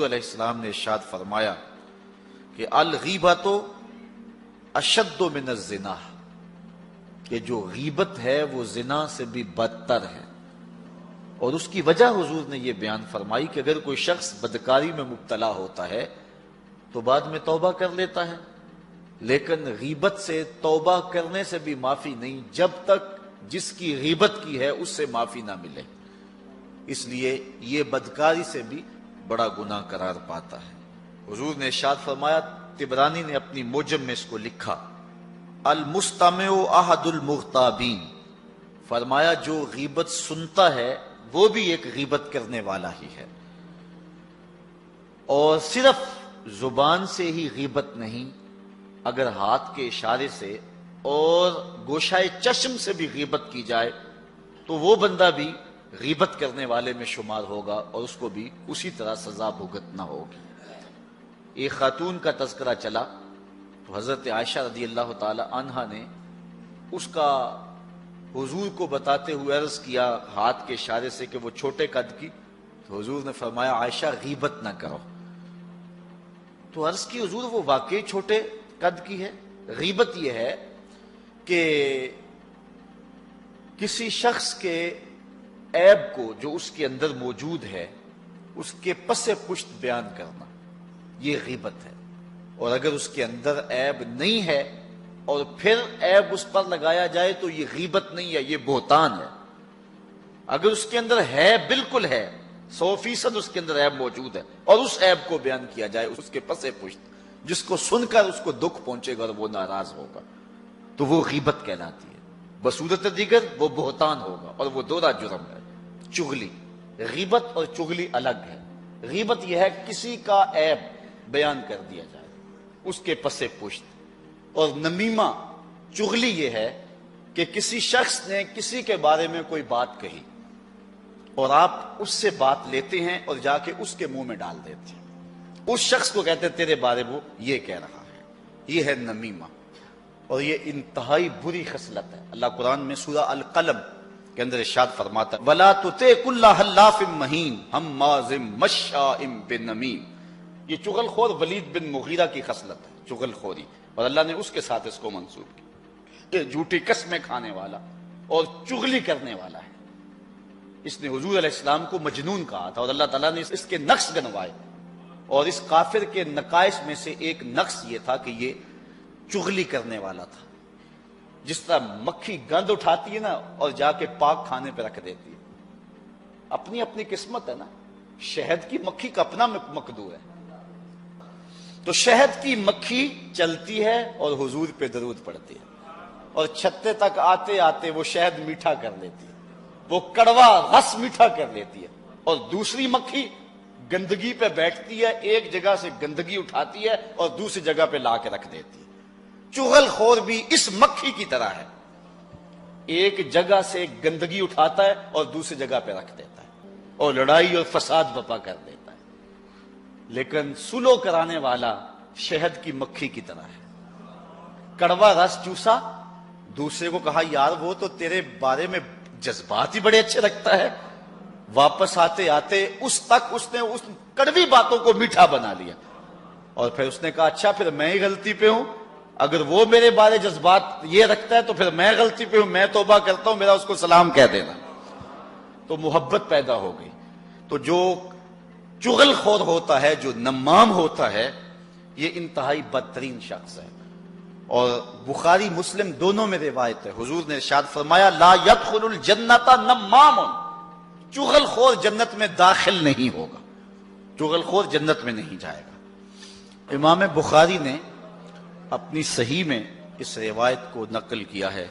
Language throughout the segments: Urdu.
حضور علیہ السلام نے ارشاد فرمایا کہ الغیبۃ اشد من الزنا، کہ جو غیبت ہے وہ زنا سے بھی بدتر ہے. اور اس کی وجہ حضور نے یہ بیان فرمائی کہ اگر کوئی شخص بدکاری میں مبتلا ہوتا ہے تو بعد میں توبہ کر لیتا ہے، لیکن غیبت سے توبہ کرنے سے بھی معافی نہیں جب تک جس کی غیبت کی ہے اس سے معافی نہ ملے. اس لیے یہ بدکاری سے بھی بڑا گناہ قرار پاتا ہے. حضور نے ارشاد فرمایا، طبرانی نے اپنی موجم میں اس کو لکھا، المستمع احد المغتابین، فرمایا جو غیبت سنتا ہے وہ بھی ایک غیبت کرنے والا ہی ہے. اور صرف زبان سے ہی غیبت نہیں، اگر ہاتھ کے اشارے سے اور گوشائے چشم سے بھی غیبت کی جائے تو وہ بندہ بھی غیبت کرنے والے میں شمار ہوگا اور اس کو بھی اسی طرح سزا بھگتنا ہوگی. ایک خاتون کا تذکرہ چلا تو حضرت عائشہ رضی اللہ تعالی عنہا نے اس کا حضور کو بتاتے ہوئے عرض کیا ہاتھ کے اشارے سے کہ وہ چھوٹے قد کی، تو حضور نے فرمایا عائشہ غیبت نہ کرو. تو عرض کی حضور وہ واقعی چھوٹے قد کی ہے؟ غیبت یہ ہے کہ کسی شخص کے عیب کو جو اس کے اندر موجود ہے اس کے پس پشت بیان کرنا، یہ غیبت ہے. اور اگر اس کے اندر عیب نہیں ہے اور پھر عیب اس پر لگایا جائے تو یہ غیبت نہیں ہے، یہ بہتان ہے. اگر اس کے اندر ہے، بالکل ہے، 100% اس کے اندر عیب موجود ہے اور اس عیب کو بیان کیا جائے اس کے پس پشت، جس کو سن کر اس کو دکھ پہنچے گا اور وہ ناراض ہوگا، تو وہ غیبت کہلاتی ہے. بصورت دیگر وہ بہتان ہوگا اور وہ دوہرا جرم ہے. چغلی، غیبت اور چغلی الگ ہے. غیبت یہ ہے کسی کا عیب بیان کر دیا جائے اس کے پس پشت، اور نمیمہ چغلی یہ ہے کہ کسی شخص نے کسی کے بارے میں کوئی بات کہی اور آپ اس سے بات لیتے ہیں اور جا کے اس کے منہ میں ڈال دیتے ہیں. اس شخص کو کہتے ہیں تیرے بارے وہ یہ کہہ رہا ہے، یہ ہے نمیمہ، اور یہ انتہائی بری خصلت ہے. اللہ قرآن میں سورہ القلم کے اندر ارشاد فرماتا ہے وَلَا تُطِعْ كُلَّ حَلَّافٍ مَّهِينٍ هَمَّازٍ مَّشَّاءٍ بِنَمِيمٍ. یہ چغل خور ولید بن مغیرہ کی خصلت ہے، چغل خوری، اور اللہ نے اس کے ساتھ اس کو منسوب کیا. یہ جھوٹی قسمیں کھانے والا اور چغلی کرنے والا ہے. اس نے حضور علیہ السلام کو مجنون کہا تھا اور اللہ تعالیٰ نے اس کے نقص گنوائے. اور اس کافر کے نقائص میں سے ایک نقص یہ تھا کہ یہ چغلی کرنے والا تھا. جس طرح مکھی گند اٹھاتی ہے نا اور جا کے پاک کھانے پہ رکھ دیتی ہے، اپنی اپنی قسمت ہے نا. شہد کی مکھی کا اپنا مقدور ہے. تو شہد کی مکھی چلتی ہے اور حضور پہ درود پڑتی ہے اور چھتے تک آتے آتے وہ شہد میٹھا کر لیتی ہے، وہ کڑوا رس میٹھا کر لیتی ہے. اور دوسری مکھی گندگی پہ بیٹھتی ہے، ایک جگہ سے گندگی اٹھاتی ہے اور دوسری جگہ پہ لا کے رکھ دیتی ہے. چغل خور بھی اس مکھی کی طرح ہے، ایک جگہ سے گندگی اٹھاتا ہے اور دوسری جگہ پہ رکھ دیتا ہے اور لڑائی اور فساد برپا کر دیتا ہے. لیکن سلو کرانے والا شہد کی مکھی کی طرح ہے. کڑوا رس چوسا، دوسرے کو کہا یار وہ تو تیرے بارے میں جذبات ہی بڑے اچھے رکھتا ہے، واپس آتے آتے اس نے اس کڑوی باتوں کو میٹھا بنا لیا. اور پھر اس نے کہا اچھا پھر میں ہی غلطی پہ ہوں، اگر وہ میرے بارے جذبات یہ رکھتا ہے تو پھر میں غلطی پہ ہوں، میں توبہ کرتا ہوں، میرا اس کو سلام کہہ دینا. تو محبت پیدا ہو گئی. تو جو چغل خور ہوتا ہے، جو نمام ہوتا ہے، یہ انتہائی بدترین شخص ہے. اور بخاری مسلم دونوں میں روایت ہے، حضور نے ارشاد فرمایا لا يدخل الجنت نمام، چغل خور جنت میں داخل نہیں ہوگا، چغل خور جنت میں نہیں جائے گا. امام بخاری نے اپنی صحیح میں اس روایت کو نقل کیا ہے.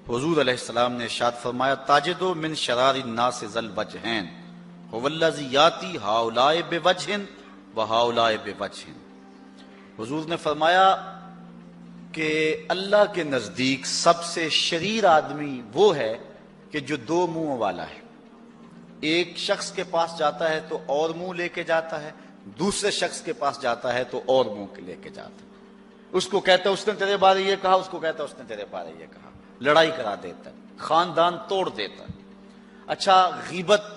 حضور علیہ السلام نے ارشاد فرمایا تاجدو من شرار الناس ذل وجہین هو الذی یاتی ہؤلاء بوجہ وہؤلاء بوجہ. حضور نے فرمایا کہ اللہ کے نزدیک سب سے شریر آدمی وہ ہے کہ جو دو منہ والا ہے. ایک شخص کے پاس جاتا ہے تو اور منہ لے کے جاتا ہے، دوسرے شخص کے پاس جاتا ہے تو اور منہ لے کے جاتا ہے. اس کو کہتا ہے اس نے تیرے بارے یہ کہا، اس کو کہتا ہے اس نے تیرے بارے یہ کہا، لڑائی کرا دیتا ہے، خاندان توڑ دیتا ہے. اچھا غیبت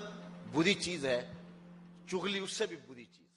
بری چیز ہے، چغلی اس سے بھی بری چیز.